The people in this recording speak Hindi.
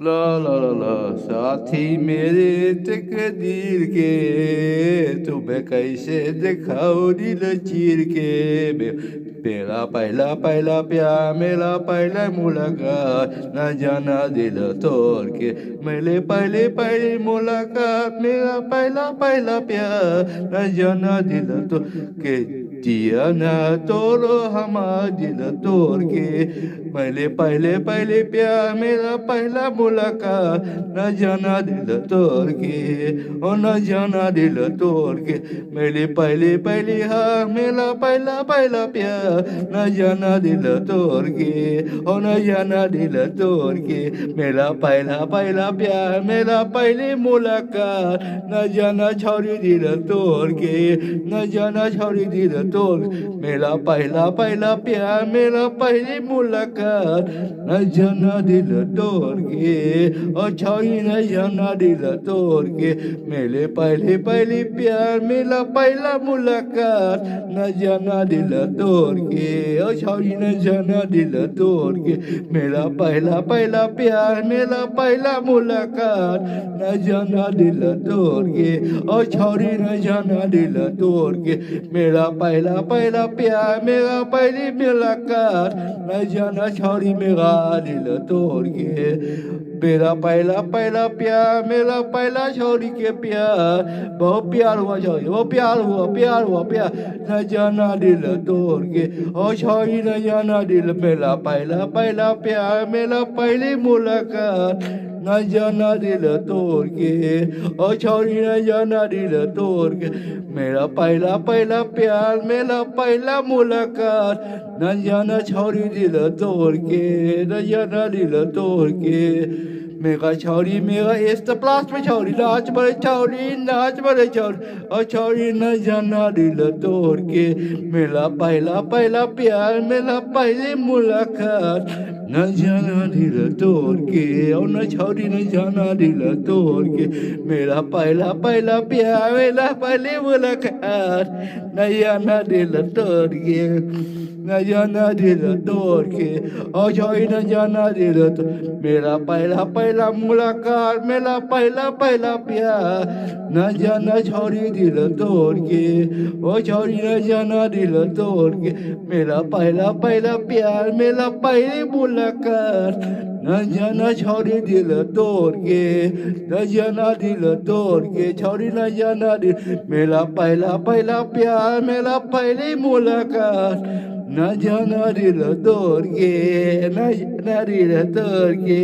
ला ला ला ला साथी मेरे तकदीर के तुम्हें कैसे दिखाऊं दिल चीर के मेरा पहला पहला प्यार मेरा पहला मुलाकात न जाना दिल तोड़ के मेरे पहले पहले मुलाकात मेरा पहला पहला प्यार न जाना दिल तोड़ के जिया ना तोड़ो हमारा दिल तोड़ के मेरे पहले पहले प्यार मेरा पहला मुलाकात न जाना दिल तोड़ के ओ न जाना दिल तोड़ के मेरे पहले पहले हाँ मेरा पहला पहला प्यार न जाना दिल तोड़ के ओ न जाना दिल तोड़ के मेरा पहला पहला प्यार मेरा पहली मुलाकात न जाना छोड़ी दिल तोड़ के न जाना छोड़ी दिल तोड़ मेरा पहला पहला प्यार मेरा पहली मुलाकात न जाना दिल तोड़ के और छोड़ी न जाना दिल तोड़ के मेरे पहले पहली प्यार मेरा पहला मुलाकात न जाना दिल तोड़ के और छोड़ी न जाना दिल तोड़ के मेरा पहला पहला प्यार मेरा पहला मुलाकात न जाना दिल तोड़ के और छोड़ी न जाना दिल तोड़ के मेरा पहला पहला प्यार मेरा पहली मुलाकात न जाना छोड़ी मेरा दिल तोड़ के मेरा पहला पहला प्यार मेरा पहला छोड़ी के प्यार बहुत प्यार हुआ छोड़ी वो प्यार हुआ प्यार न जाना दिल तोड़ के और छोड़ी न जाना दिल मेरा पहला पहला प्यार मेरा पहली मुलाकात न जाना दिल तोड़ के और छोड़ी न जाना दिल तोड़ के मेरा पहला पहला प्यार मेरा पहला मुलाकात न जाना छोड़ी दिल तोड़ के न जाना दिल तोड़ के मेरा छोड़ी मेरा इस प्लास में छोड़ी नाच बड़े छोड़ी और छोड़ी न जाना दिल तोड़ के मेरा पहला पहला प्यार मेरा पहली मुलाकात न जाना दिल तोड़ के और न छोड़ी न जाना दिल तोड़ के मेरा पहला पहला प्यार मेरा पहली मुलाकात न जाना दिल तोड़ के न जाना दिल तोड़ के और छोड़ी न जाना दिल तो मेरा पहला पहला मुलाकात मेरा पहला पहला प्यार न जाना छोड़ी दिल तोड़ के ओ छोड़ी न जाना दिल तोड़ के मेरा पहला पहला प्यार मेरा पहली मुलाकात न जाना छोड़ी दिल तोड़ के न जाना दिल तोड़ के छोड़ी न जाना दिल मेरा पहला पहला प्यार मेरा पहली मुलाकात न जाना दिल तोड़ के न जाना दिल तोड़ के